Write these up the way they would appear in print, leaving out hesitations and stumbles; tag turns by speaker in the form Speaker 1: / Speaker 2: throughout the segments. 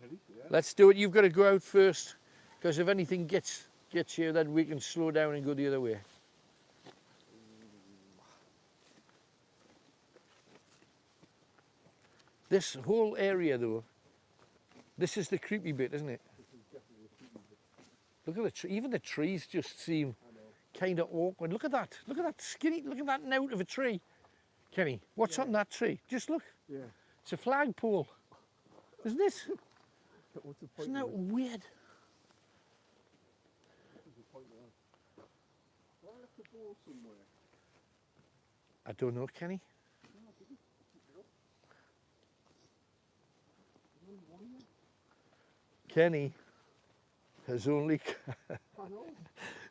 Speaker 1: ready? Yeah.
Speaker 2: Let's do it. You've got to go out first, because if anything gets you, then we can slow down and go the other way. This whole area, though, this is the creepy bit, isn't it?
Speaker 1: This is definitely a creepy bit.
Speaker 2: Look at the tree. Even the trees just seem kind of awkward. Look at that. Look at that skinny. Look at that note of a tree. Kenny, what's on that tree? Just look.
Speaker 1: Yeah.
Speaker 2: It's a flagpole. Isn't it?
Speaker 1: What's the point?
Speaker 2: Isn't that weird?
Speaker 1: What's the point of that? Well, I left the ball somewhere.
Speaker 2: I don't know, Kenny.
Speaker 1: No, I didn't. Pick it up. There's only one here.
Speaker 2: Kenny has only.
Speaker 1: I know.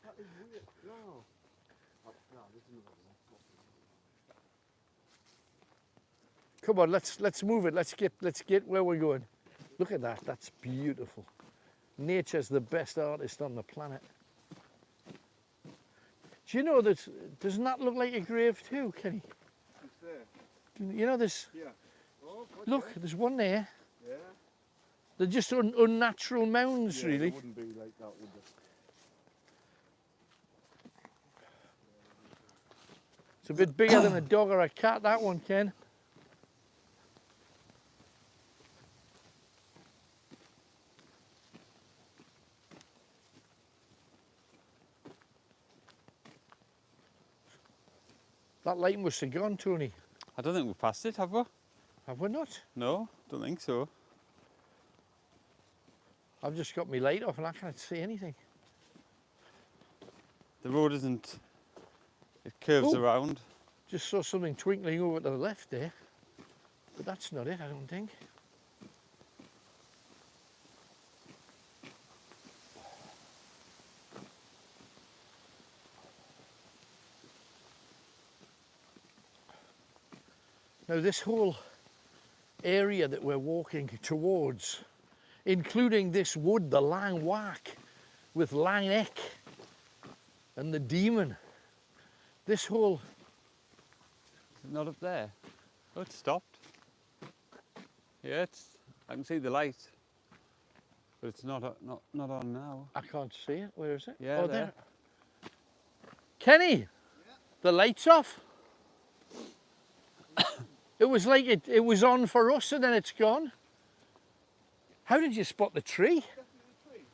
Speaker 1: That is weird. No. Oh, no, this is not.
Speaker 2: Come on, let's move it. Let's get where we're going. Look at that. That's beautiful. Nature's the best artist on the planet. Do you know that? Doesn't that look like a grave too, Kenny?
Speaker 1: It's there.
Speaker 2: You know, there's.
Speaker 1: Yeah. Oh, God,
Speaker 2: Look,
Speaker 1: yeah.
Speaker 2: there's one there.
Speaker 1: Yeah.
Speaker 2: They're just unnatural mounds,
Speaker 1: Yeah,
Speaker 2: really.
Speaker 1: it wouldn't be like that, would it?
Speaker 2: It's a bit bigger than a dog or a cat, that one, Ken. That light must have gone, Tony.
Speaker 3: I don't think we've passed it, have we?
Speaker 2: Have we not?
Speaker 3: No, don't think so.
Speaker 2: I've just got my light off and I can't see anything.
Speaker 3: The road isn't, it curves
Speaker 2: Oh.
Speaker 3: around.
Speaker 2: Just saw something twinkling over to the left there. But that's not it, I don't think. Now this whole area that we're walking towards, including this wood, the Lang Whack, with Lang Eck and the Demon, this whole,
Speaker 3: It's not up there. Oh, it's stopped. Yeah, I can see the light. But it's not on now.
Speaker 2: I can't see it, where is it?
Speaker 3: Yeah,
Speaker 2: oh,
Speaker 3: there.
Speaker 2: Kenny, the light's off. It was like it was on for us and then it's gone. How did you spot the tree?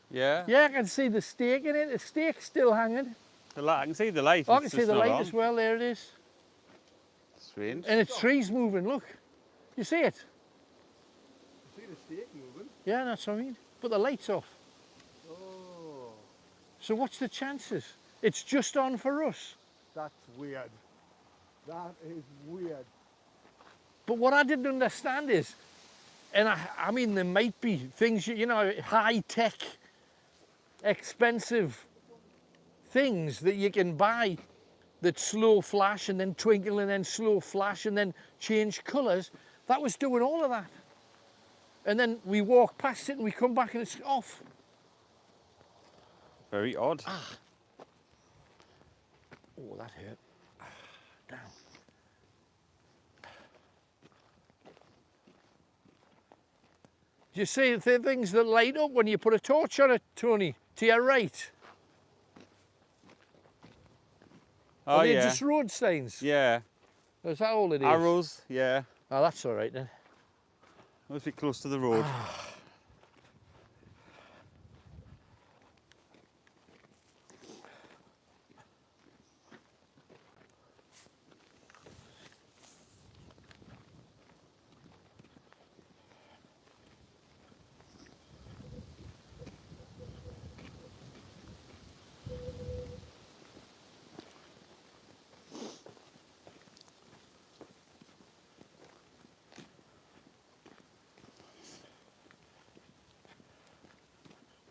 Speaker 3: Yeah.
Speaker 2: Yeah, I can see the stake in it. The stake's still hanging.
Speaker 3: I can see the light.
Speaker 2: Oh, I can
Speaker 3: it's
Speaker 2: see
Speaker 3: just
Speaker 2: the
Speaker 3: not
Speaker 2: light
Speaker 3: on.
Speaker 2: as well. There it is.
Speaker 3: Strange.
Speaker 2: And its tree's moving, look. You see it?
Speaker 1: I see the stake moving.
Speaker 2: Yeah, that's what I mean. But the light's off.
Speaker 1: Oh,
Speaker 2: So what's the chances? It's just on for us.
Speaker 1: that's weird. That is weird.
Speaker 2: But what I didn't understand is, and I mean, there might be things, you know, high-tech, expensive things that you can buy that slow flash and then twinkle and then slow flash and then change colours. That was doing all of that. And then we walk past it and we come back and it's off.
Speaker 3: Very odd.
Speaker 2: Oh, that hurt. Down. Do you see the things that light up when you put a torch on it, Tony? To your right?
Speaker 3: Oh,
Speaker 2: Are they
Speaker 3: yeah.
Speaker 2: just road signs?
Speaker 3: Yeah.
Speaker 2: Is that all it is?
Speaker 3: Arrows, yeah.
Speaker 2: Oh, that's all right then.
Speaker 3: Must be close to the road.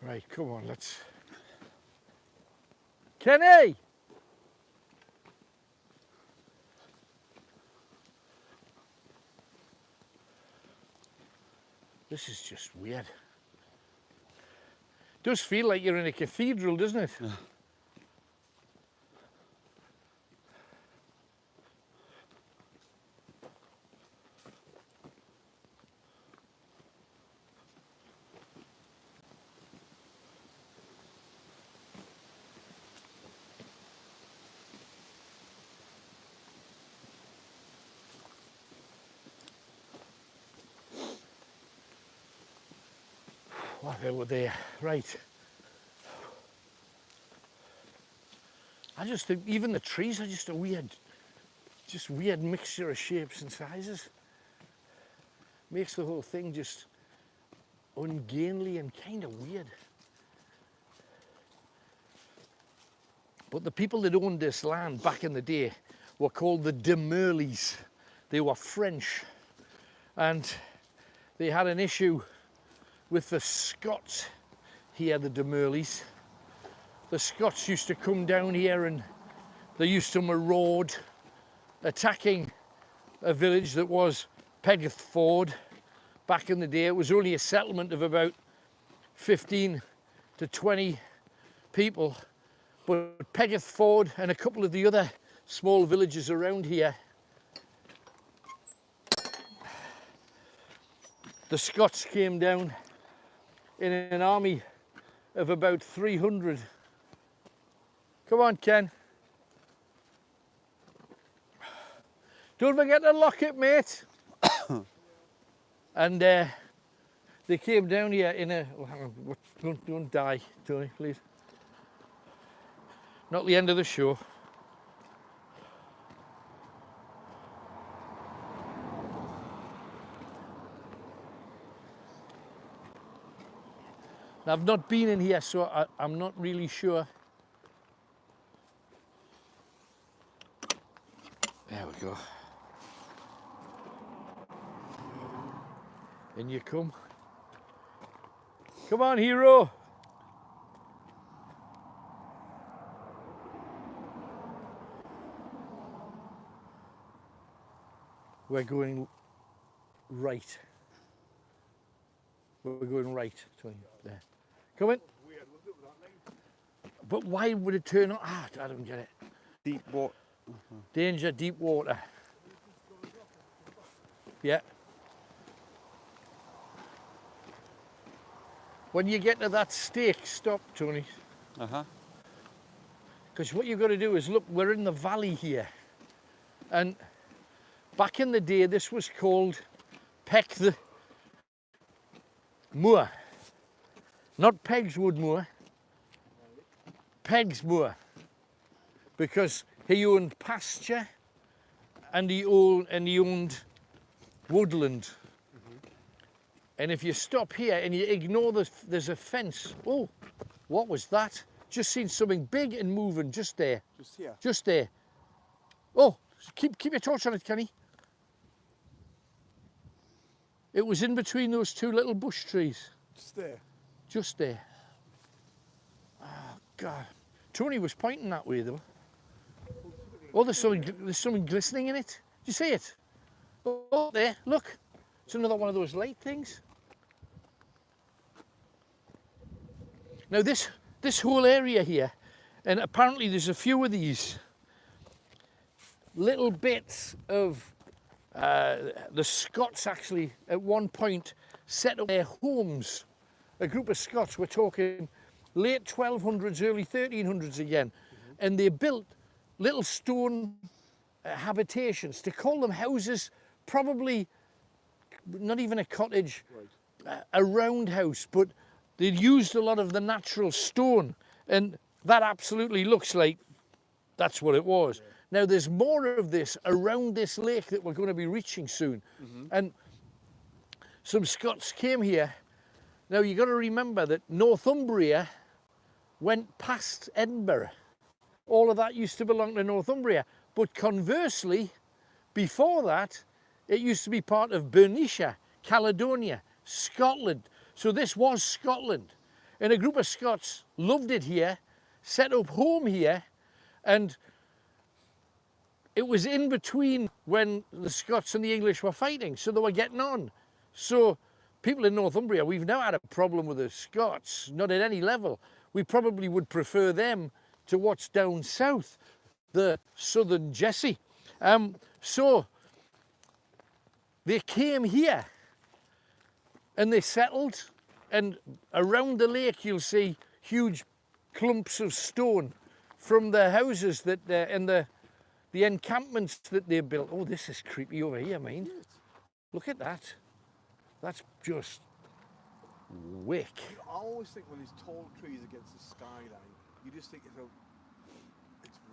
Speaker 2: Right, come on, let's... Kenny! This is just weird. Does feel like you're in a cathedral, doesn't it? Well, they were there, right. I just think even the trees are just a weird mixture of shapes and sizes. Makes the whole thing just ungainly and kind of weird. But the people that owned this land back in the day were called the de Merles. They were French, and they had an issue with the Scots here, the de Merles. The Scots used to come down here and they used to maraud, attacking a village that was Pegswood. Back in the day, it was only a settlement of about 15 to 20 people, but Pegswood and a couple of the other small villages around here, the Scots came down in an army of about 300. Come on, Ken. Don't forget to lock it, mate. And they came down here in a... Oh, hang on, don't die, Tony, please. Not the end of the show. Now, I've not been in here, so I'm not really sure. There we go. In you come. Come on, hero. We're going right. We're going right, Tony. There. Come in. But why would it turn on? Ah, I don't get it.
Speaker 3: Deep water.
Speaker 2: Danger, deep water. Yeah. When you get to that stake, stop, Tony.
Speaker 3: Uh-huh.
Speaker 2: Because what you've got to do is, look, we're in the valley here. And back in the day, this was called Pegswood Moore. Not Pegswood Moore. Pegswood Moore. Because he owned pasture and he owned woodland. And if you stop here and you ignore there's a fence. Oh, what was that? Just seen something big and moving just there.
Speaker 1: Just here.
Speaker 2: Just there. Oh, keep your torch on it, Kenny. It was in between those two little bush trees.
Speaker 1: Just there.
Speaker 2: Just there. Oh, God. Tony was pointing that way, though. Oh, there's something glistening in it. Do you see it? Oh, there, look. It's another one of those light things. Now this whole area here, and apparently there's a few of these little bits of the Scots actually at one point set up their homes. A group of Scots, we're talking late 1200s, early 1300s again, and they built little stone habitations. To call them houses, probably not even a cottage, a roundhouse, but they'd used a lot of the natural stone, and that absolutely looks like that's what it was. Yeah. Now there's more of this around this lake that we're going to be reaching soon. And some Scots came here. Now you've got to remember that Northumbria went past Edinburgh. All of that used to belong to Northumbria. But conversely, before that, it used to be part of Bernicia, Caledonia, Scotland. So this was Scotland. And a group of Scots loved it here, set up home here, and it was in between when the Scots and the English were fighting, so they were getting on. So people in Northumbria, we've never had a problem with the Scots, not at any level. We probably would prefer them to what's down south, the southern Jesse. So they came here and they settled, and around the lake you'll see huge clumps of stone from the houses that and the encampments that they built. Oh, this is creepy over here, mate. Look at that. That's just wick.
Speaker 1: I always think when there's tall trees against the skyline, you just think it's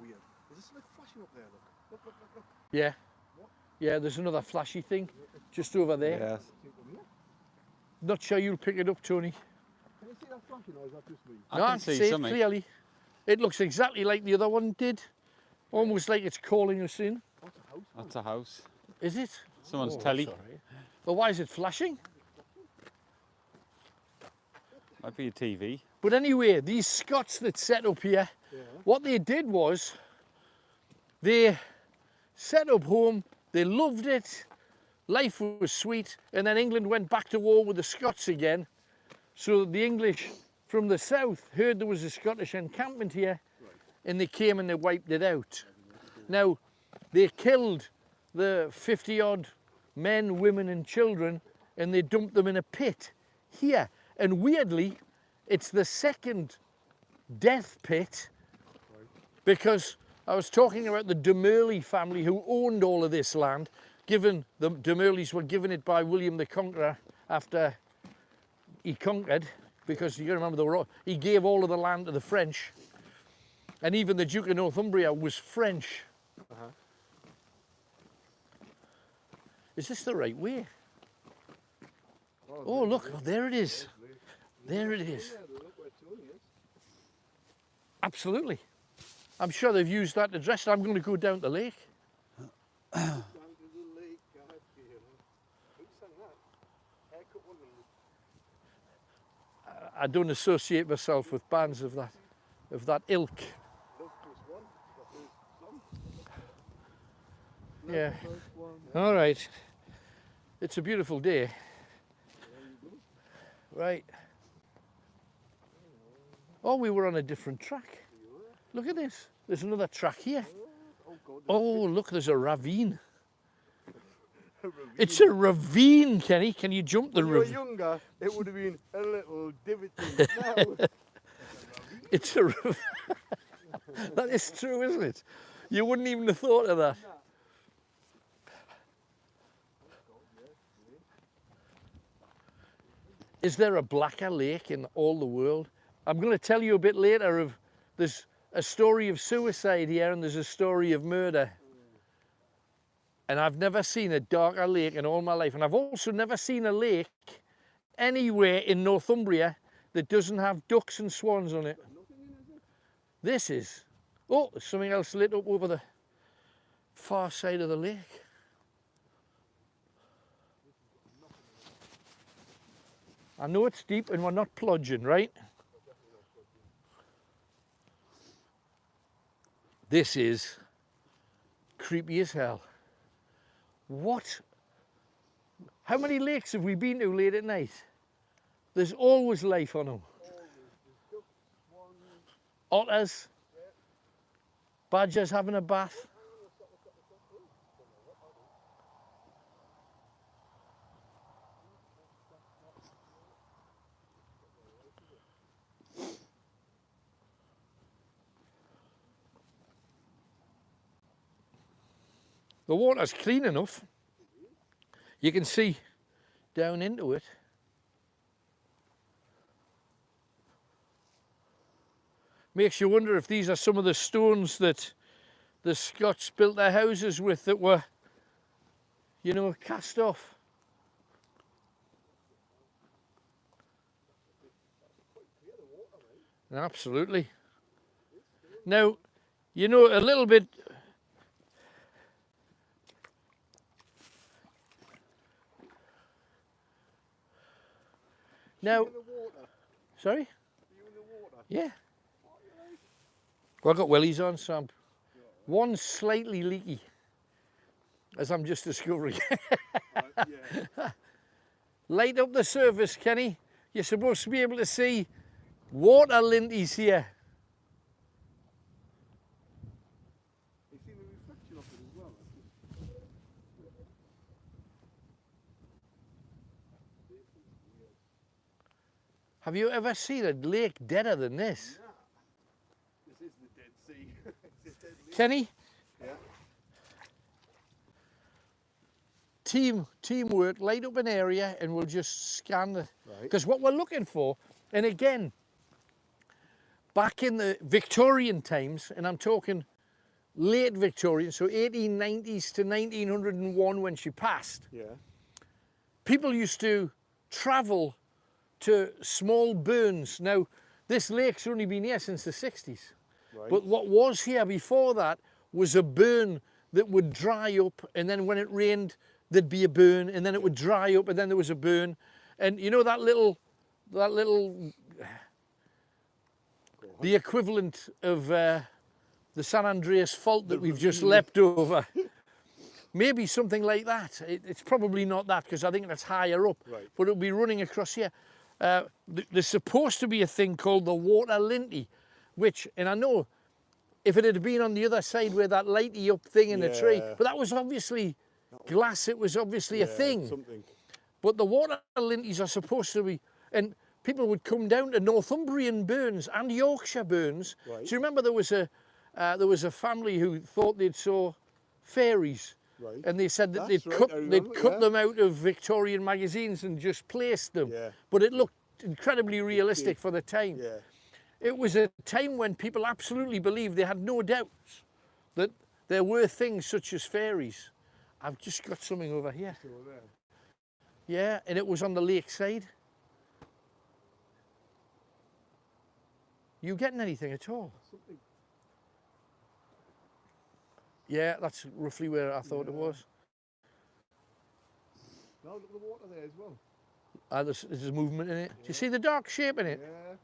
Speaker 1: weird. Is there something flashing up there? Look, look.
Speaker 2: Yeah.
Speaker 1: What?
Speaker 2: Yeah, there's another flashy thing just over there.
Speaker 3: Yes.
Speaker 2: Not sure you'll pick it up, Tony.
Speaker 1: Can you see that flashing or is that just me?
Speaker 3: I
Speaker 2: No,
Speaker 3: can
Speaker 2: can
Speaker 3: see
Speaker 2: see it
Speaker 3: something.
Speaker 2: clearly. It looks exactly like the other one did. Almost like it's calling us in.
Speaker 1: That's a house.
Speaker 3: That's a house.
Speaker 2: Is it?
Speaker 3: Someone's
Speaker 2: Oh,
Speaker 3: telly.
Speaker 2: that's all right. Well, why is it flashing?
Speaker 3: Might be a TV.
Speaker 2: But anyway, these Scots that set up here, what they did was they set up home, they loved it, life was sweet, and then England went back to war with the Scots again. So the English from the south heard there was a Scottish encampment here, and they came and they wiped it out. Now, they killed the 50-odd men, women and children, and they dumped them in a pit here. And weirdly, it's the second death pit, because I was talking about the de Merley family who owned all of this land. The de Merleys were given it by William the Conqueror after he conquered, because you got to remember he gave all of the land to the French, and even the Duke of Northumbria was French. Is this the right way? Oh look, oh, there it is. There it is. Absolutely. I'm sure they've used that to dress it. I'm going to go down the lake. I don't associate myself with bands of that ilk. Yeah. All right. It's a beautiful day. Right. Oh, we were on a different track. Look at this. There's another track here. Oh, look, there's a ravine. It's a ravine, Kenny. Can you jump the ravine?
Speaker 1: When you were younger, it would have been a little divot thing. Now,
Speaker 2: It's a ravine. That is true, isn't it? You wouldn't even have thought of that. Is there a blacker lake in all the world? I'm going to tell you a bit later of, there's a story of suicide here and there's a story of murder. And I've never seen a darker lake in all my life. And I've also never seen a lake anywhere in Northumbria that doesn't have ducks and swans on it. This is, oh, there's something else lit up over the far side of the lake. I know it's deep and we're not plunging, right? This is creepy as hell. What? How many lakes have we been to late at night? There's always life on them. Otters, badgers having a bath. The water's clean enough. You can see down into it. Makes you wonder if these are some of the stones that the Scots built their houses with that were, you know, cast off. Absolutely. Now, you know, a little bit. Now, sorry? Yeah. Well, I've got wellies on, so one's slightly leaky, as I'm just discovering. Light up the surface, Kenny. You're supposed to be able to see water linties here. Have you ever seen a lake deader than this?
Speaker 1: this is the Dead Sea. It's a dead lake.
Speaker 2: Kenny?
Speaker 1: Yeah.
Speaker 2: teamwork, light up an area and we'll just scan the,
Speaker 1: Right.
Speaker 2: because what we're looking for, and again, back in the Victorian times, and I'm talking late Victorian, so 1890s to 1901 when she passed,
Speaker 1: Yeah.
Speaker 2: people used to travel to small burns. Now, this lake's only been here since the 60s,
Speaker 1: Right.
Speaker 2: but what was here before that was a burn that would dry up, and then when it rained, there'd be a burn, and then it would dry up, and then there was a burn. And you know that little, the equivalent of the San Andreas fault that we've just leapt over. Maybe something like that. It's probably not that, because I think that's higher up,
Speaker 1: Right.
Speaker 2: but it'll be running across here. There's supposed to be a thing called the water linty, which, and I know if it had been on the other side where that lighty up thing in the tree,
Speaker 1: Yeah.
Speaker 2: but that was obviously glass, it was obviously a thing.
Speaker 1: Something.
Speaker 2: But the water linties are supposed to be, and people would come down to Northumbrian burns and Yorkshire burns.
Speaker 1: Right.
Speaker 2: Do you remember there was a family who thought they'd saw fairies?
Speaker 1: Right.
Speaker 2: And they said that
Speaker 1: That's
Speaker 2: they'd
Speaker 1: right,
Speaker 2: cut,
Speaker 1: I remember, yeah.
Speaker 2: them out of Victorian magazines and just placed them.
Speaker 1: Yeah.
Speaker 2: But it looked incredibly realistic for the time.
Speaker 1: Yeah.
Speaker 2: It was a time when people absolutely believed, they had no doubts that there were things such as fairies. I've just got something over here.
Speaker 1: So there.
Speaker 2: Yeah, and it was on the lakeside. You getting anything at all?
Speaker 1: Something.
Speaker 2: Yeah, that's roughly where I thought it was.
Speaker 1: No, look at the water there as well.
Speaker 2: There's a movement in it. Do you see the dark shape in it?
Speaker 1: Yeah.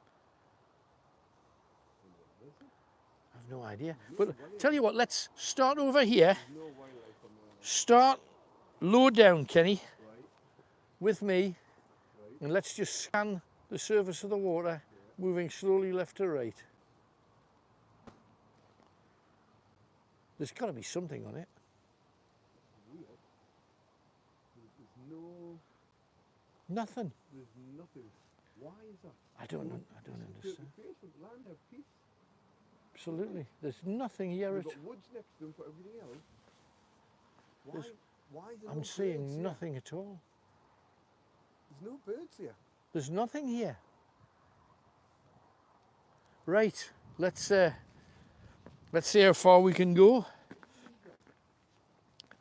Speaker 2: I've no idea. But tell you what, let's start over here.
Speaker 1: No wildlife on there.
Speaker 2: Start low down, Kenny,
Speaker 1: Right.
Speaker 2: with me.
Speaker 1: Right.
Speaker 2: And let's just scan the surface of the water, moving slowly left to right. There's got to be something on it.
Speaker 1: Weird. There's no.
Speaker 2: Nothing.
Speaker 1: There's nothing. Why is that?
Speaker 2: I don't
Speaker 1: Dirty
Speaker 2: understand.
Speaker 1: basement, land have peace.
Speaker 2: Absolutely. There's nothing here.
Speaker 1: We've
Speaker 2: At,
Speaker 1: got woods next to them for everything else. Why?
Speaker 2: There's-
Speaker 1: Why is there
Speaker 2: I'm
Speaker 1: no birds
Speaker 2: seeing
Speaker 1: here?
Speaker 2: nothing at all.
Speaker 1: There's no birds here.
Speaker 2: There's nothing here. Right. Let's see how far we can go.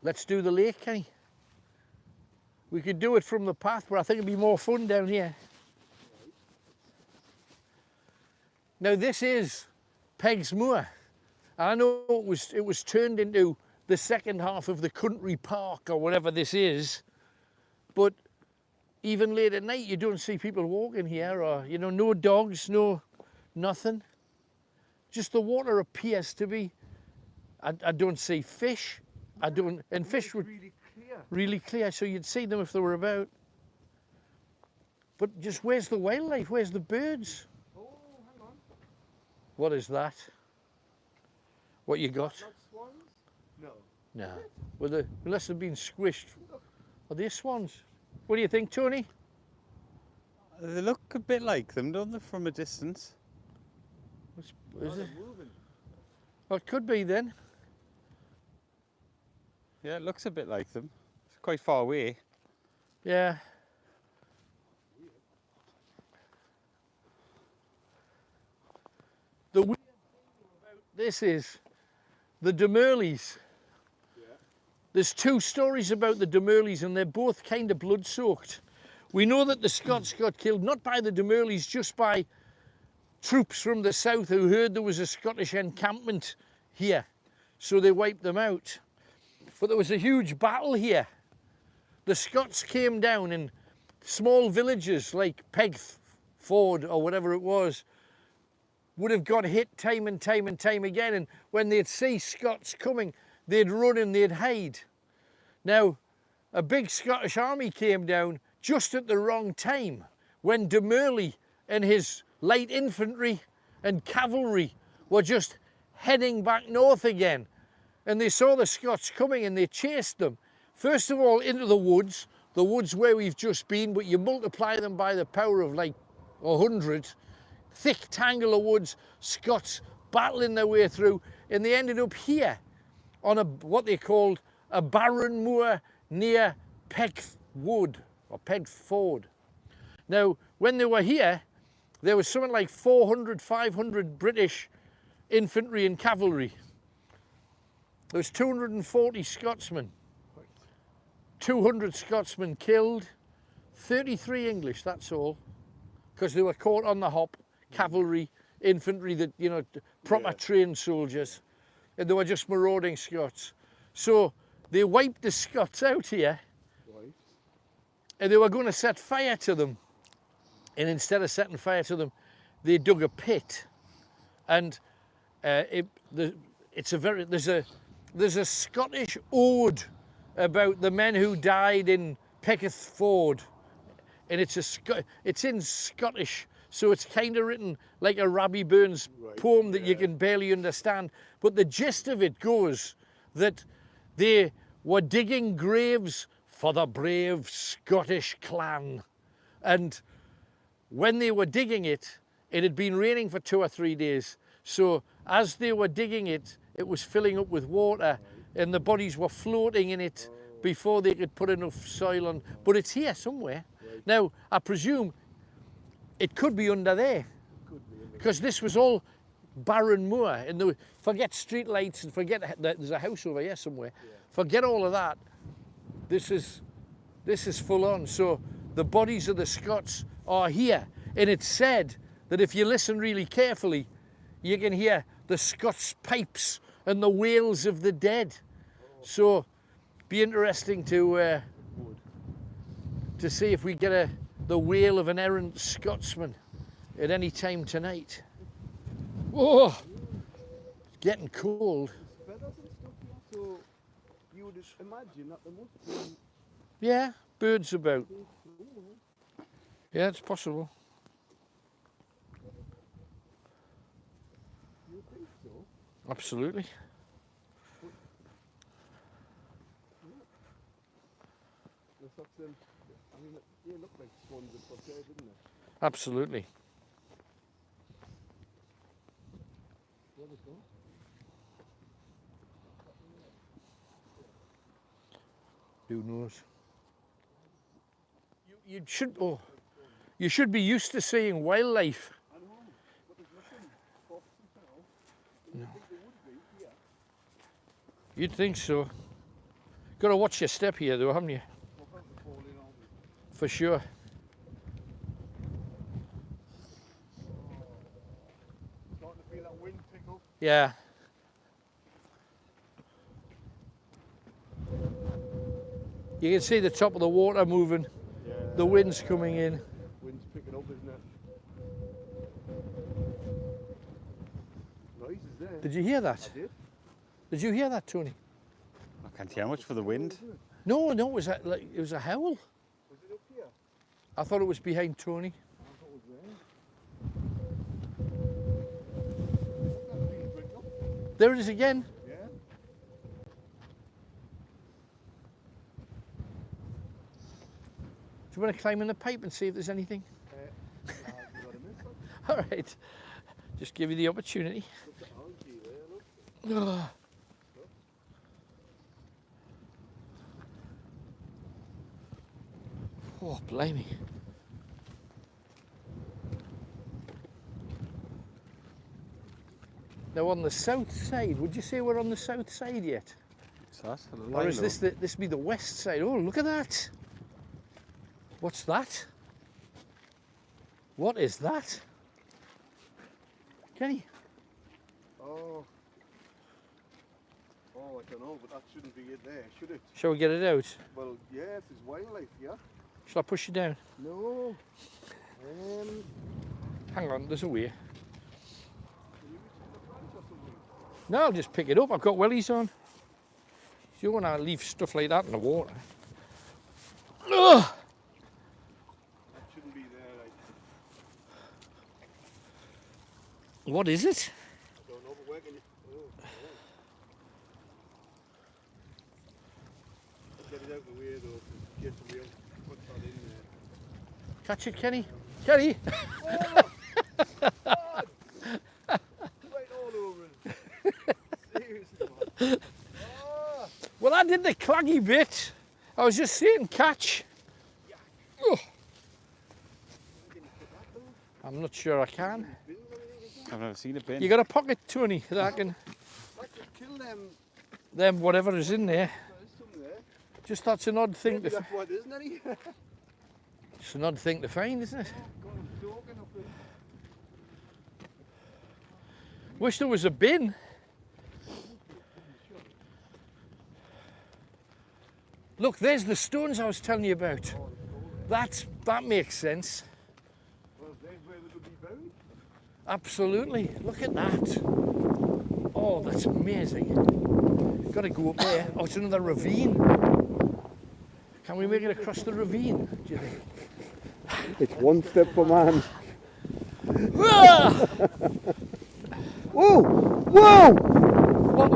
Speaker 2: Let's do the lake, Kenny. We could do it from the path, but I think it'd be more fun down here. Now this is Pegswood Moore. I know it was turned into the second half of the country park or whatever this is, but even late at night you don't see people walking here, or you know, no dogs, no nothing. Just the water appears to be. I don't see fish. I don't, and fish would
Speaker 1: Really clear.
Speaker 2: really clear, so you'd see them if they were about. But just where's the wildlife? Where's the birds?
Speaker 1: Oh, hang on.
Speaker 2: What is that? What you got?
Speaker 1: Not swans? No.
Speaker 2: No. Well, unless they've been squished. Are they swans? What do you think, Tony?
Speaker 3: They look a bit like them, don't they, from a distance?
Speaker 2: Is
Speaker 1: No,
Speaker 2: it?
Speaker 1: they're moving.
Speaker 2: Well, it could be then.
Speaker 3: Yeah, it looks a bit like them. It's quite far away.
Speaker 2: Yeah. The weird thing about this is the Demerleys.
Speaker 1: Yeah.
Speaker 2: There's two stories about the Demerleys, and they're both kind of blood-soaked. We know that the Scots got killed not by the Demerleys, just by troops from the south who heard there was a Scottish encampment here, so they wiped them out. But there was a huge battle here. The Scots came down in small villages like Pegswood or whatever it was, would have got hit time and time and time again, and when they'd see Scots coming, they'd run and they'd hide. Now, a big Scottish army came down just at the wrong time, when de Merle and his light infantry and cavalry were just heading back north again. And they saw the Scots coming and they chased them. First of all into the woods where we've just been, but you multiply them by the power of like 100. Thick tangle of woods, Scots battling their way through, and they ended up here on what they called a barren moor near Pegswood or Pegsford. Now, when they were here, there was something like 400, 500 British infantry and cavalry. There was 240 Scotsmen, 200 Scotsmen killed, 33 English, that's all, because they were caught on the hop, cavalry, infantry, that, you know, proper trained soldiers, and they were just marauding Scots. So they wiped the Scots out here, and they were going to set fire to them. And instead of setting fire to them, they dug a pit. And there's a Scottish ode about the men who died in Pegsford, and it's in Scottish, so it's kind of written like a Robbie Burns poem that you can barely understand. But the gist of it goes that they were digging graves for the brave Scottish clan, and when they were digging it, it had been raining for 2 or 3 days. So as they were digging it, it was filling up with water, and the bodies were floating in it before they could put enough soil on. But it's here somewhere. Now, I presume it could be under there, because this was all barren moor, and forget street lights and forget that there's a house over here somewhere. Forget all of that. This is full on. So the bodies of the Scots are here, and it's said that if you listen really carefully, you can hear the Scots pipes and the wails of the dead. So be interesting to see if we get the wail of an errant Scotsman at any time tonight. Oh, it's getting cold.
Speaker 1: So you would imagine that there must be...
Speaker 2: Yeah, birds about. Yeah, it's possible.
Speaker 1: You think so?
Speaker 2: Absolutely.
Speaker 1: I mean, they look like swans at Portair, didn't they?
Speaker 2: Absolutely.
Speaker 1: Where they go?
Speaker 2: Who knows? You should be used to seeing wildlife.
Speaker 1: I know, but there's nothing foxes now.
Speaker 2: No.
Speaker 1: I think there would be here.
Speaker 2: You'd think so. Got to watch your step here, though, haven't you?
Speaker 1: We're about to fall in, aren't we?
Speaker 2: For sure.
Speaker 1: Starting to feel that wind pick up.
Speaker 2: Yeah. You can see the top of the water moving.
Speaker 1: Yeah.
Speaker 2: The wind's coming in.
Speaker 1: Wind's picking up, isn't it? Noise is there.
Speaker 2: Did you hear that?
Speaker 1: I did.
Speaker 2: Did you hear that, Tony?
Speaker 3: I can't hear much for the wind.
Speaker 2: No, it was it was a howl.
Speaker 1: Was it up here?
Speaker 2: I thought it was behind Tony.
Speaker 1: I thought it was there. That feels brick up.
Speaker 2: There it is again.
Speaker 1: Yeah.
Speaker 2: Do you want to climb in the pipe and see if there's anything?
Speaker 1: You got a miss, look.
Speaker 2: All right. Just give you the opportunity.
Speaker 1: Look at algae there, look.
Speaker 2: Oh, blimey. Now on the south side, would you say we're on the south side yet?
Speaker 3: What's that?
Speaker 2: Or is this be the west side? Oh, look at that. What's that? What is that? Kenny?
Speaker 1: Oh. Oh, I don't know, but that shouldn't be it there, should it?
Speaker 2: Shall we get it out?
Speaker 1: Well, yeah, if there's wildlife, yeah.
Speaker 2: Shall I push you down?
Speaker 1: No.
Speaker 2: Hang on, there's a way.
Speaker 1: Can you reach in the front or something?
Speaker 2: No, I'll just pick it up. I've got wellies on. You don't want to leave stuff like that in the water. Ugh!
Speaker 1: That shouldn't be there, like.
Speaker 2: What is it?
Speaker 1: I don't know, but where can you... Oh, yeah. Get it out of the way, though, to get the real... Put that in there.
Speaker 2: Catch it, Kenny. Kenny!
Speaker 1: Oh! God! Right all over it. Seriously, man. Ah!
Speaker 2: Well, I did the claggy bit, I was just saying catch. Oh. I'm not sure I can.
Speaker 3: I've never seen a bin.
Speaker 2: You got a pocket, Tony, that I can...
Speaker 1: Like to kill
Speaker 2: them whatever is in there.
Speaker 1: There's some there.
Speaker 2: Just that's an odd thing
Speaker 1: Maybe
Speaker 2: to...
Speaker 1: that's what it is, isn't it?
Speaker 2: It's an odd thing to find, isn't it?
Speaker 1: God, I'm joking up there.
Speaker 2: Wish there was a bin. Look, there's the stones I was telling you about. That makes sense.
Speaker 1: Well, there's where they could be buried.
Speaker 2: Absolutely. Look at that. Oh, that's amazing. Got to go up there. Oh, it's another ravine. Can we make it across the ravine, do you think?
Speaker 1: It's one step for man.
Speaker 2: Ah!
Speaker 1: Whoa! Whoa!
Speaker 2: What?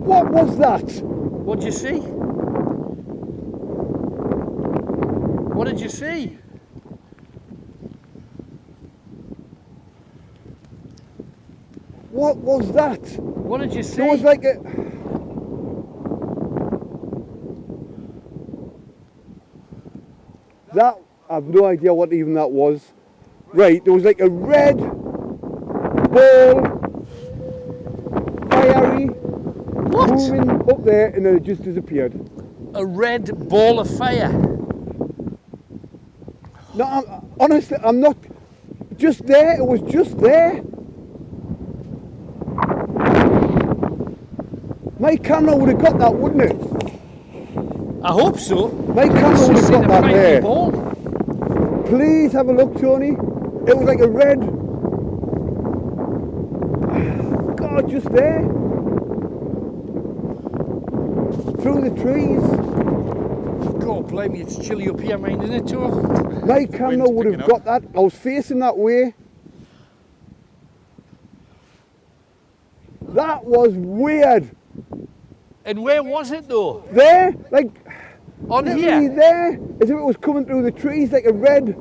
Speaker 1: What was that?
Speaker 2: What'd you see? What did you see?
Speaker 1: What was that?
Speaker 2: What did you see?
Speaker 1: There was like a... That, I've no idea what even that was. Right, there was like a red ball, fiery,
Speaker 2: What?
Speaker 1: moving up there, and then it just disappeared.
Speaker 2: A red ball of fire.
Speaker 1: No, honestly, I'm not... Just there, it was just there. My camera would have got that, wouldn't it?
Speaker 2: I hope so.
Speaker 1: My camera would have got that there.
Speaker 2: Ball.
Speaker 1: Please have a look, Tony. It was like a red... God, just there. Through the trees.
Speaker 2: God, blame me, it's chilly up here, mate, isn't it, too?
Speaker 1: My camera would have got that. I was facing that way. That was weird.
Speaker 2: And where was it, though?
Speaker 1: There, like...
Speaker 2: On
Speaker 1: literally
Speaker 2: here?
Speaker 1: there, as if it was coming through the trees like a red...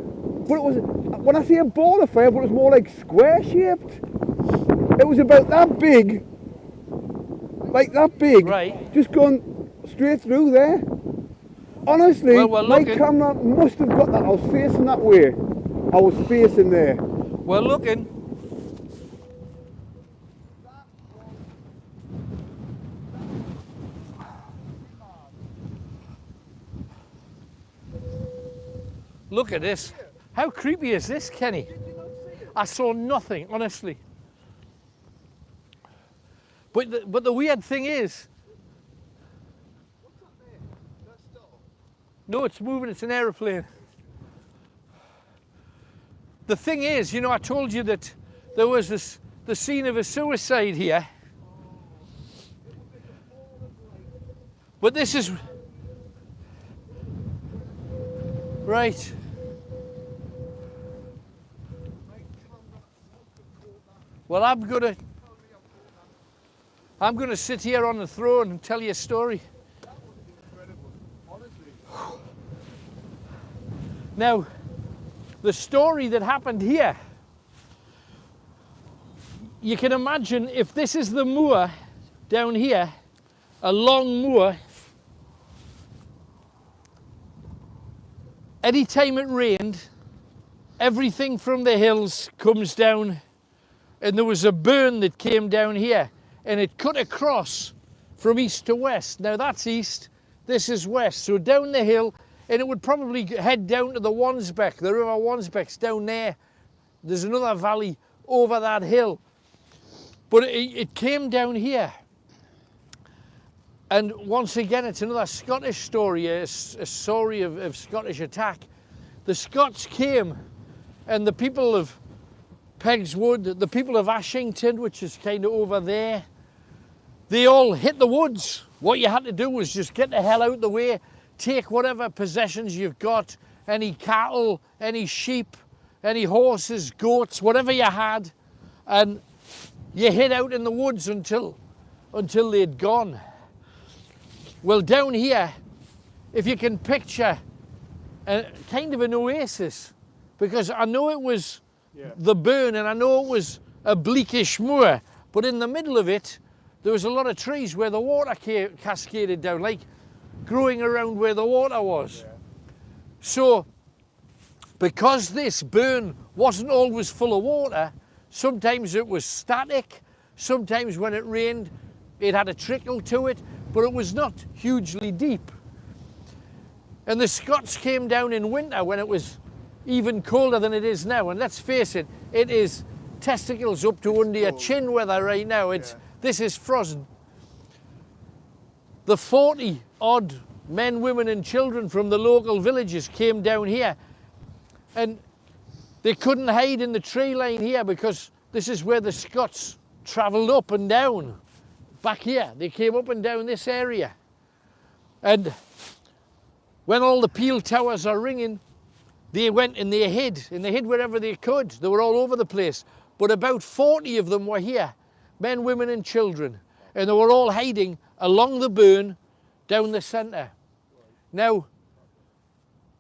Speaker 1: But it was... When I say a ball of fire, but it was more like square shaped. It was about that big. Like that big.
Speaker 2: Right.
Speaker 1: Just going straight through there. Honestly,
Speaker 2: Well, we're
Speaker 1: my
Speaker 2: looking.
Speaker 1: camera must have got that. I was facing that way. I was facing there.
Speaker 2: We're looking. Look at this. How creepy is this, Kenny? I saw nothing, honestly. But the weird thing is... No, it's moving, it's an aeroplane. The thing is, you know, I told you that there was the scene of a suicide here. But this is... Right. Well, I'm gonna sit here on the throne and tell you a story. Now, the story that happened here, you can imagine if this is the moor down here, a long moor, anytime it rained, everything from the hills comes down, and there was a burn that came down here, and it cut across from east to west. Now that's east, this is west, so down the hill, and it would probably head down to the Wansbeck, the River Wansbeck's down there. There's another valley over that hill. But it came down here. And once again, it's another Scottish story, a story of Scottish attack. The Scots came, and the people of Pegswood, the people of Ashington, which is kind of over there, they all hit the woods. What you had to do was just get the hell out of the way, take whatever possessions you've got, any cattle, any sheep, any horses, goats, whatever you had, and you hid out in the woods until they'd gone. Well, down here, if you can picture kind of an oasis, because I know it was the burn and I know it was a bleakish moor, But in the middle of it, there was a lot of trees where the water cascaded down, like growing around where the water was.
Speaker 1: Yeah.
Speaker 2: So, because this burn wasn't always full of water, sometimes it was static, sometimes when it rained, it had a trickle to it, but it was not hugely deep. And the Scots came down in winter when it was even colder than it is now. And let's face it, it is testicles up to under your chin weather right now. This is frozen. The 40 odd men, women and children from the local villages came down here, and they couldn't hide in the tree line here because this is where the Scots travelled up and down. Back here, they came up and down this area. And when all the peel towers are ringing, they went and they hid wherever they could. They were all over the place. But about 40 of them were here, men, women and children. And they were all hiding along the burn down the centre. Now,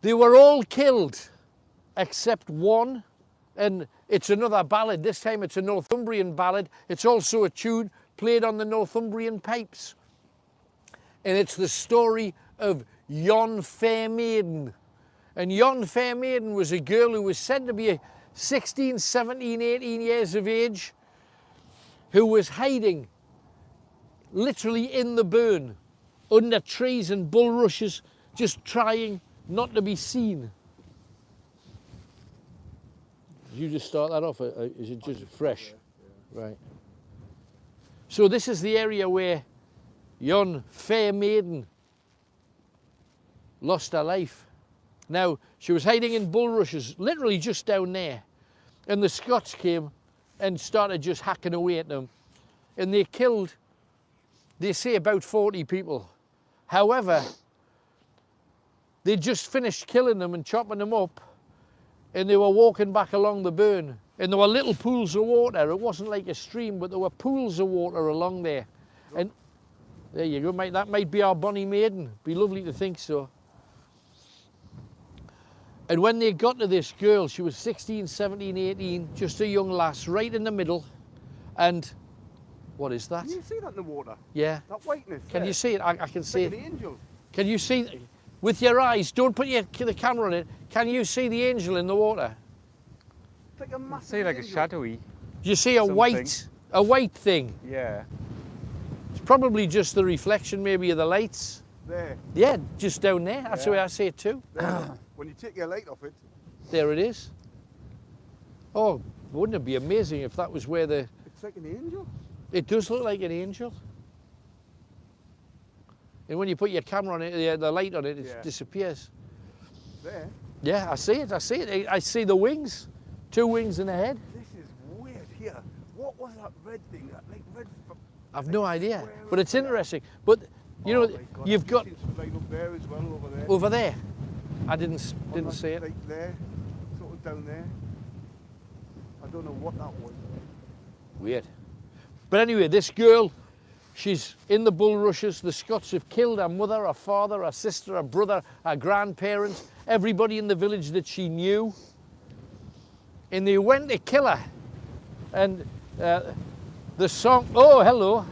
Speaker 2: they were all killed except one, and it's another ballad. This time it's a Northumbrian ballad. It's also a tune played on the Northumbrian pipes. And it's the story of Yon Fair Maiden. And Yon Fair Maiden was a girl who was said to be 16, 17, 18 years of age, who was hiding literally in the burn, under trees and bulrushes, just trying not to be seen. Did you just start that off? Is it just fresh? Yeah. Right. So this is the area where Yon Fair Maiden lost her life. Now, she was hiding in bulrushes, literally just down there. And the Scots came and started just hacking away at them. And they killed, they say, about 40 people. However, they just finished killing them and chopping them up, and they were walking back along the burn. And there were little pools of water. It wasn't like a stream, but there were pools of water along there. And there you go, mate. That might be our bonny maiden. Be lovely to think so. And when they got to this girl, she was 16, 17, 18, just a young lass, right in the middle. And what is that?
Speaker 1: Can you see that in the water?
Speaker 2: Yeah.
Speaker 1: That whiteness.
Speaker 2: Can you see it? I can see it.
Speaker 1: Like an angel.
Speaker 2: Can you see, with your eyes, don't put the camera on it, can you see the angel in the water?
Speaker 1: It's like a massive
Speaker 3: See, like a
Speaker 1: angel.
Speaker 3: shadowy.
Speaker 2: Do you see a white thing?
Speaker 3: Yeah.
Speaker 2: It's probably just the reflection maybe of the lights.
Speaker 1: There.
Speaker 2: Yeah, just down there. That's the way I see it too.
Speaker 1: There. When you take your light off it.
Speaker 2: There it is. Oh, wouldn't it be amazing if that was where the...
Speaker 1: It's like an angel.
Speaker 2: It does look like an angel. And when you put your camera on it, the light on it, it disappears.
Speaker 1: There.
Speaker 2: Yeah, I see it, I see it. I see the wings. 2 wings and a head.
Speaker 1: This is weird here. What was that red thing? That like red...
Speaker 2: I've no idea, but it's interesting. But, you know,
Speaker 1: God,
Speaker 2: you've got...
Speaker 1: Right up there as well, over there.
Speaker 2: Over there. I didn't see it.
Speaker 1: Like there, sort of down there. I don't know what that was.
Speaker 2: Weird. But anyway, this girl, she's in the bulrushes. The Scots have killed her mother, her father, her sister, her brother, her grandparents, everybody in the village that she knew. And they went to kill her. And the song, oh, hello. Wow.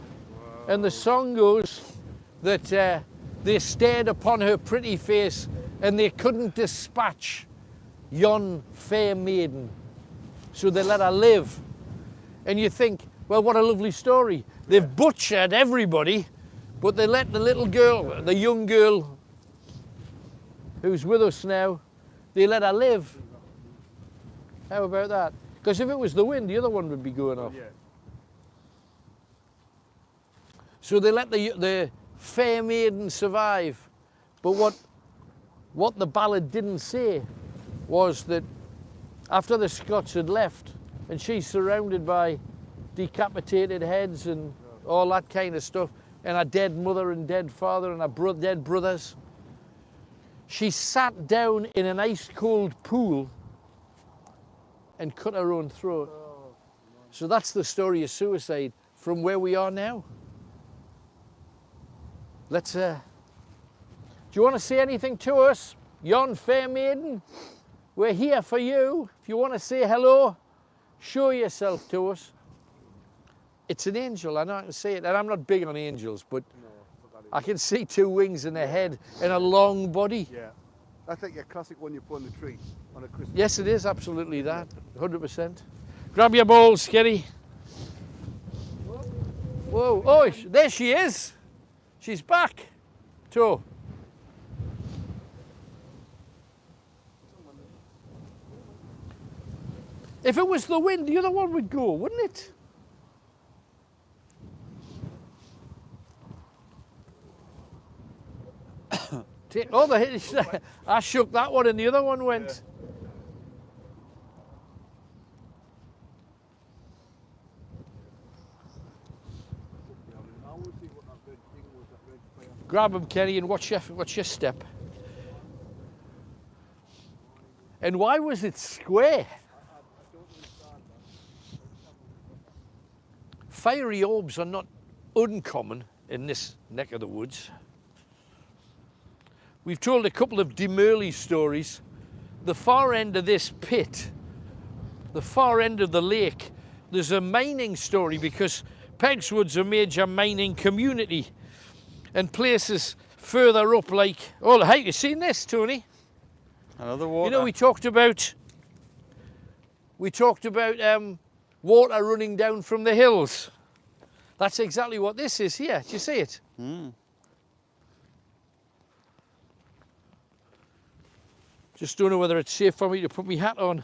Speaker 2: And the song goes that they stared upon her pretty face and they couldn't dispatch yon fair maiden. So they let her live. And you think, well, what a lovely story. They've butchered everybody, but they let the little girl, the young girl who's with us now, they let her live. How about that? Because if it was the wind, the other one would be going off.
Speaker 1: Yeah.
Speaker 2: So they let the fair maiden survive. But what the ballad didn't say was that after the Scots had left and she's surrounded by decapitated heads and all that kind of stuff, and a dead mother and dead father and her dead brothers, she sat down in an ice-cold pool and cut her own throat. So that's the story of suicide from where we are now. Let's, do you want to say anything to us, yon fair maiden? We're here for you. If you want to say hello, show yourself to us. It's an angel, I know I can see it. And I'm not big on angels, but I can see two wings and a head and a long body.
Speaker 1: Yeah. That's like your classic one you put on the tree on a Christmas
Speaker 2: Yes,
Speaker 1: tree.
Speaker 2: it is absolutely that, 100%. Grab your balls, Kitty. Whoa, oh, there she is. She's back. Toe. If it was the wind, the other one would go, wouldn't it? Oh, I shook that one and the other one went.
Speaker 1: Yeah. I want to see what that red thing was, that red fire.
Speaker 2: Grab him, Kenny, and watch your step. And why was it square? Fiery orbs are not uncommon in this neck of the woods. We've told a couple of demurely stories. The far end of this pit, the far end of the lake, there's a mining story because Pegswood's a major mining community, and places further up like, oh, hey, you seen this, Tony?
Speaker 3: Another water.
Speaker 2: You know, we talked about water running down from the hills. That's exactly what this is here. Do you see it?
Speaker 3: Mm.
Speaker 2: Just don't know whether it's safe for me to put my hat on.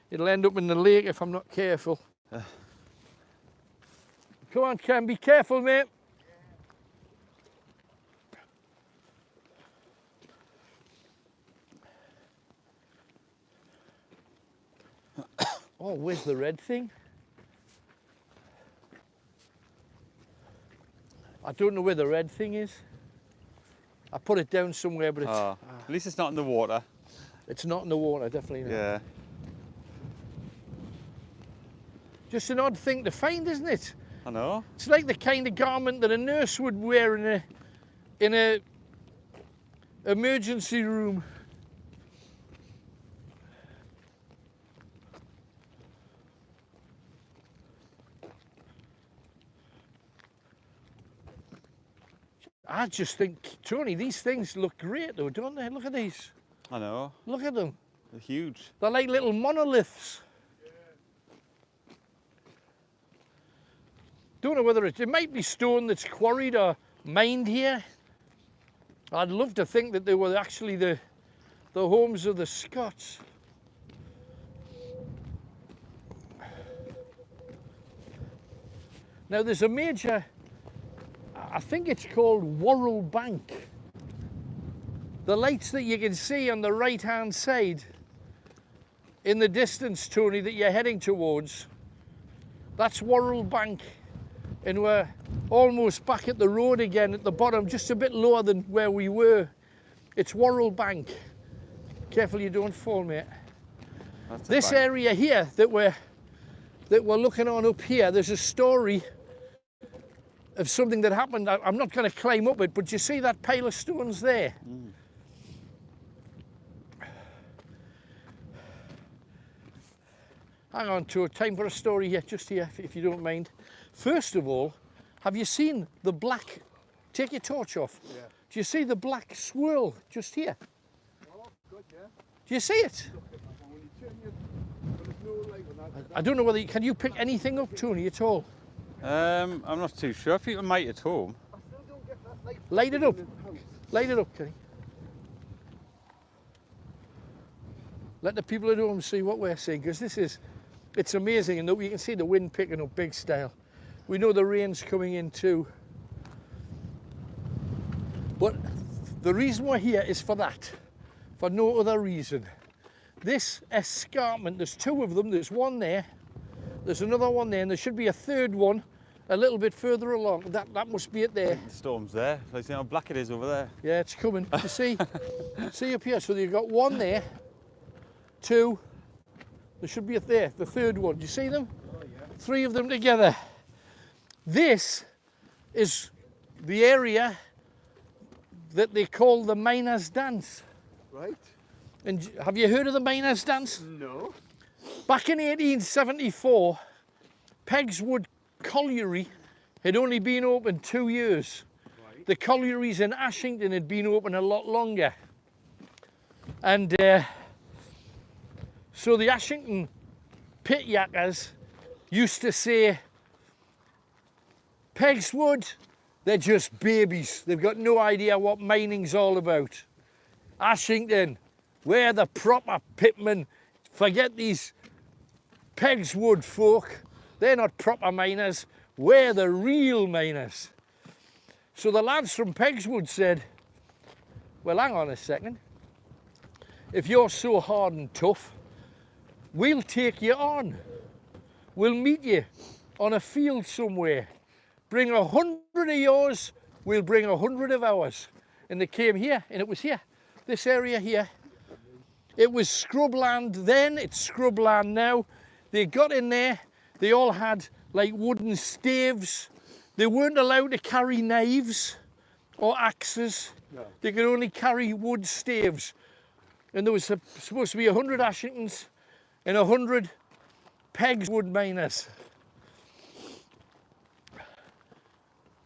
Speaker 2: It'll end up in the lake if I'm not careful. Come on, Cam, be careful, mate. Oh, where's the red thing? I don't know where the red thing is. I put it down somewhere, but it's,
Speaker 3: At least it's not in the water.
Speaker 2: It's not in the water, definitely not.
Speaker 3: Yeah.
Speaker 2: Just an odd thing to find, isn't it?
Speaker 3: I know.
Speaker 2: It's like the kind of garment that a nurse would wear in a emergency room. I just think, Tony, these things look great though, don't they? Look at these.
Speaker 3: I know.
Speaker 2: Look at them.
Speaker 3: They're huge.
Speaker 2: They're like little monoliths. Don't know whether it might be stone that's quarried or mined here. I'd love to think that they were actually the homes of the Scots. Now there's a major, I think it's called Worrell Bank. The lights that you can see on the right hand side in the distance, Tony, that you're heading towards, that's Worrell Bank. And we're almost back at the road again at the bottom, just a bit lower than where we were. It's Worrell Bank. Careful you don't fall, mate. This area here that we're looking on up here, there's a story of something that happened. I'm not going to climb up it, but you see that pile of stones there? Mm. Hang on to it, time for a story here, just here, if you don't mind. First of all, have you seen the black, take your torch off. Yeah. Do you see the black swirl just here? Oh, good, yeah. Do you see it? I don't know whether, can you pick anything up, Tony, at all?
Speaker 3: I'm not too sure. People might at home.
Speaker 1: I still don't get that light.
Speaker 2: Light it up. Light it up, Kenny. Let the people at home see what we're seeing, because it's amazing, and you can see the wind picking up big style. We know the rain's coming in too. But the reason we're here is for that, for no other reason. This escarpment, there's two of them, there's one there, there's another one there, and there should be a third one a little bit further along. That must be it there.
Speaker 3: The storm's there. Like, see how black it is over there.
Speaker 2: Yeah, it's coming. You see? See up here, so you've got one there, two, there should be the third one. Do you see them? Oh, yeah. Three of them together. This is the area that they call the miners' dance.
Speaker 1: Right.
Speaker 2: And have you heard of the miners' dance?
Speaker 1: No.
Speaker 2: Back in 1874, Pegswood colliery had only been open 2 years.
Speaker 1: Right.
Speaker 2: The collieries in Ashington had been open a lot longer. And so the Ashington pit yackers used to say, Pegswood, they're just babies. They've got no idea what mining's all about. Ashington, we're the proper pitmen. Forget these Pegswood folk. They're not proper miners. We're the real miners. So the lads from Pegswood said, well, hang on a second. If you're so hard and tough, we'll take you on. We'll meet you on a field somewhere. Bring 100 of yours, we'll bring 100 of ours. And they came here, and it was here, this area here. It was scrubland then, it's scrubland now. They got in there, they all had like wooden staves. They weren't allowed to carry knives or axes.
Speaker 1: No.
Speaker 2: They could only carry wood staves. And there was supposed to be 100 Ashingtons and 100 Pegswood miners.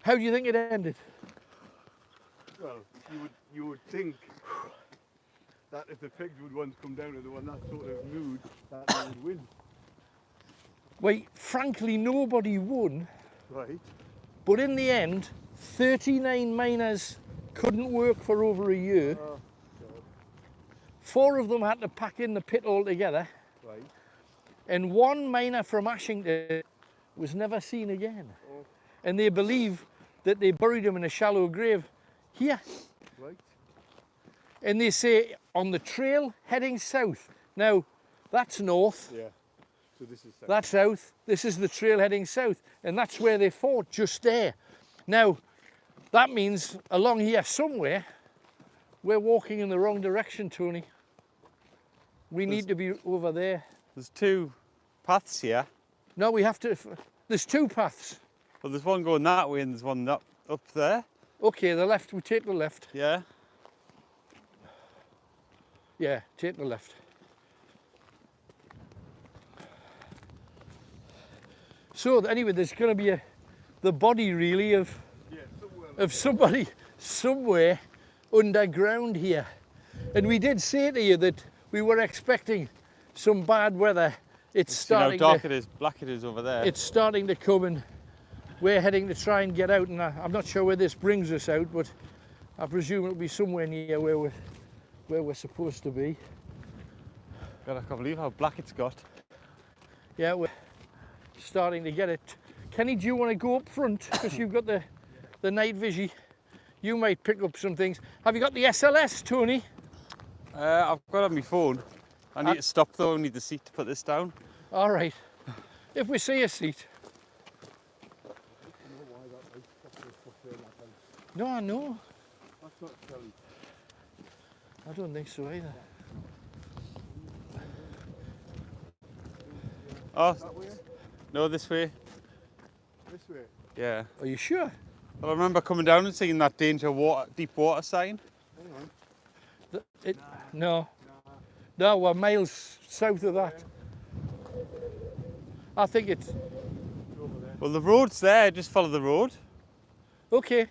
Speaker 2: How do you think it ended?
Speaker 1: Well, you would think that if the Pegswood ones come down and they were in that sort of mood, that they would win.
Speaker 2: Well, frankly, nobody won.
Speaker 1: Right.
Speaker 2: But in the end, 39 miners couldn't work for over a year.
Speaker 1: Oh, God.
Speaker 2: 4 of them had to pack in the pit altogether.
Speaker 1: Right.
Speaker 2: And 1 miner from Ashington was never seen again.
Speaker 1: Oh.
Speaker 2: And they believe that they buried him in a shallow grave here.
Speaker 1: Right.
Speaker 2: And they say on the trail heading south. Now, that's north,
Speaker 1: Yeah. So this is south.
Speaker 2: that's south, this is the trail heading south. And that's where they fought, just there. Now, that means along here somewhere, we're walking in the wrong direction, Tony. We need to be over there.
Speaker 3: There's 2 paths here.
Speaker 2: No, we have to, there's 2 paths.
Speaker 3: Well, there's one going that way and there's one up there.
Speaker 2: Okay, the left, we take the left.
Speaker 3: Yeah.
Speaker 2: Yeah, take the left. So anyway, there's going to be the body really of somebody somewhere underground here. And we did say to you that we were expecting some bad weather. It's starting
Speaker 3: how dark it is, black it is over there.
Speaker 2: It's starting to come, and we're heading to try and get out. And I'm not sure where this brings us out, but I presume it'll be somewhere near where we're supposed to be.
Speaker 3: God, I can't believe how black it's got.
Speaker 2: Yeah, we're starting to get it. Kenny, do you want to go up front? Because you've got the night vision. You might pick up some things. Have you got the SLS, Tony?
Speaker 3: I've got it on my phone. I need to stop though, I need the seat to put this down.
Speaker 2: All right. If we see a seat. No, I know.
Speaker 1: That's not Kelly.
Speaker 2: I don't think so either.
Speaker 3: Oh,
Speaker 1: That way?
Speaker 3: no, this way.
Speaker 1: This way?
Speaker 3: Yeah.
Speaker 2: Are you sure?
Speaker 3: Well, I remember coming down and seeing that danger water, deep water sign.
Speaker 1: Hang on.
Speaker 2: No. No, we're miles south of that. I think it's...
Speaker 1: Over there.
Speaker 3: Well, the road's there, just follow the road.
Speaker 2: Okay.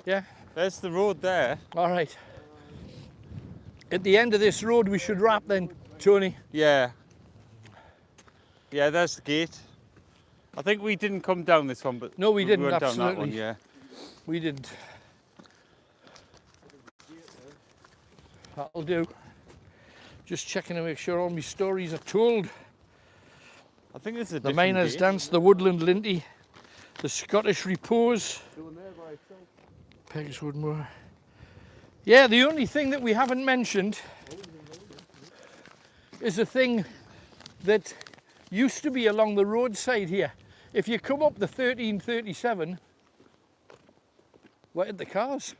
Speaker 2: Yeah,
Speaker 3: There's the road there.
Speaker 2: all right. At the end of this road we should wrap then, Tony.
Speaker 3: Yeah. Yeah, there's the gate. I think we didn't come down this one, but
Speaker 2: No, we didn't,
Speaker 3: went down that one,
Speaker 2: absolutely.
Speaker 3: yeah.
Speaker 2: We didn't. That'll do. Just checking to make sure all my stories are told.
Speaker 3: I think it's a
Speaker 2: The
Speaker 3: different
Speaker 2: Miners'
Speaker 3: gate.
Speaker 2: Dance, the Woodland Linty, the Scottish Repose,
Speaker 1: Down there by itself.
Speaker 2: Pegswood Moore. Yeah, the only thing that we haven't mentioned is a thing that used to be along the roadside here. If you come up the 1337, where are the cars?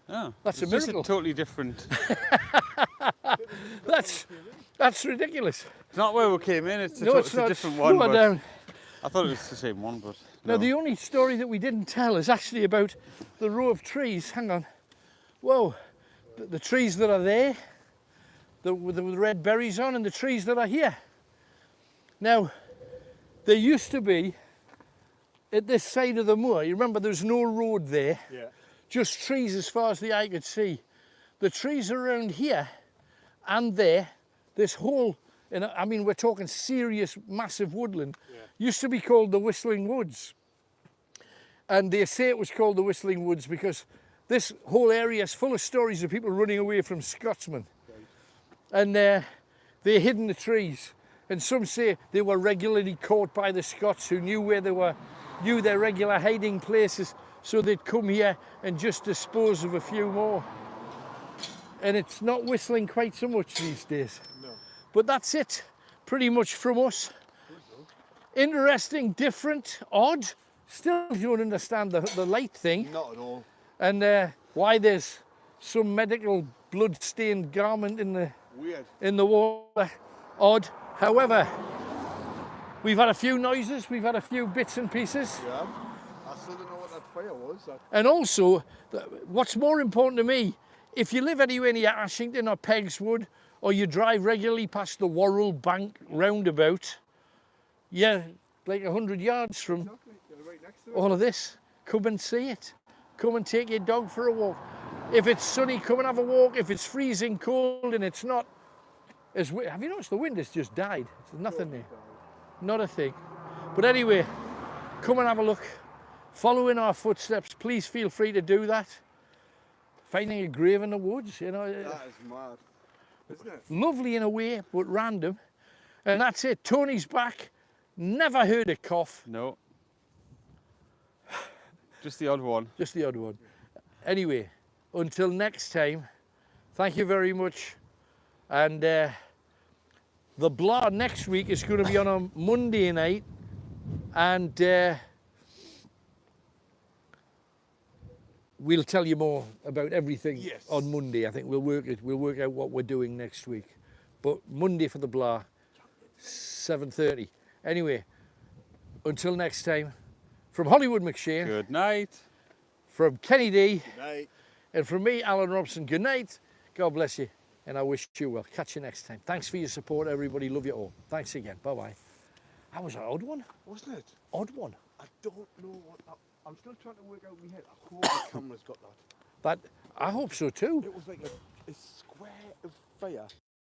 Speaker 3: Oh,
Speaker 2: That's a
Speaker 3: it's just
Speaker 2: miracle.
Speaker 3: totally different.
Speaker 2: That's ridiculous.
Speaker 3: It's not where we came in, it's a,
Speaker 2: No,
Speaker 3: it's
Speaker 2: it's
Speaker 3: a
Speaker 2: not.
Speaker 3: different one.
Speaker 2: Lower
Speaker 3: But
Speaker 2: down.
Speaker 3: I thought it was the same one, but
Speaker 2: Now,
Speaker 3: no.
Speaker 2: the only story that we didn't tell is actually about the row of trees. Hang on. Whoa. The trees that are there, with the red berries on, and the trees that are here. Now, there used to be at this side of the moor, you remember there's no road there,
Speaker 1: Yeah.
Speaker 2: just trees as far as the eye could see. The trees around here and there, this whole, and I mean, we're talking serious, massive woodland, used to be called the Whistling Woods. And they say it was called the Whistling Woods because this whole area is full of stories of people running away from Scotsmen. And they hid in the trees. And some say they were regularly caught by the Scots who knew where they were, knew their regular hiding places, so they'd come here and just dispose of a few more. And it's not whistling quite so much these days.
Speaker 1: No.
Speaker 2: But that's it, pretty much from us. Interesting, different, odd. Still don't understand the light thing.
Speaker 1: Not at all.
Speaker 2: And why there's some medical blood-stained garment
Speaker 1: Weird.
Speaker 2: in the water. Odd. However, we've had a few noises, we've had a few bits and pieces.
Speaker 1: Yeah. I still don't know what that fire was.
Speaker 2: And also, what's more important to me, if you live anywhere near Ashington or Pegswood, or you drive regularly past the Worrell Bank roundabout, yeah, like 100 yards from
Speaker 1: Right next to it.
Speaker 2: all of this, come and see it. Come and take your dog for a walk. If it's sunny, come and have a walk. If it's freezing cold and it's not, have you noticed the wind has just died? There's nothing there. Not a thing. But anyway, come and have a look. Follow in our footsteps. Please feel free to do that. Finding a grave in the woods, you know.
Speaker 1: That is mad, isn't it?
Speaker 2: Lovely in a way, but random. And that's it. Tony's back. Never heard a cough.
Speaker 3: No. Just the odd one.
Speaker 2: Just the odd one. Anyway, until next time, thank you very much. And the Blah next week is going to be on a Monday night. And we'll tell you more about everything on Monday. I think we'll work out what we're doing next week. But Monday for the Blah, 7:30. Anyway, until next time, from Hollywood McShane,
Speaker 3: Good night.
Speaker 2: from Kenny D,
Speaker 1: Good night.
Speaker 2: and from me, Alan Robson, good night. God bless you, and I wish you well. Catch you next time. Thanks for your support, everybody. Love you all. Thanks again. Bye-bye. That was an odd one.
Speaker 1: Wasn't it?
Speaker 2: Odd one.
Speaker 1: I don't know what that... I'm still trying to work out in my head. I hope the camera's got that.
Speaker 2: I hope so too.
Speaker 1: It was like a square of fire.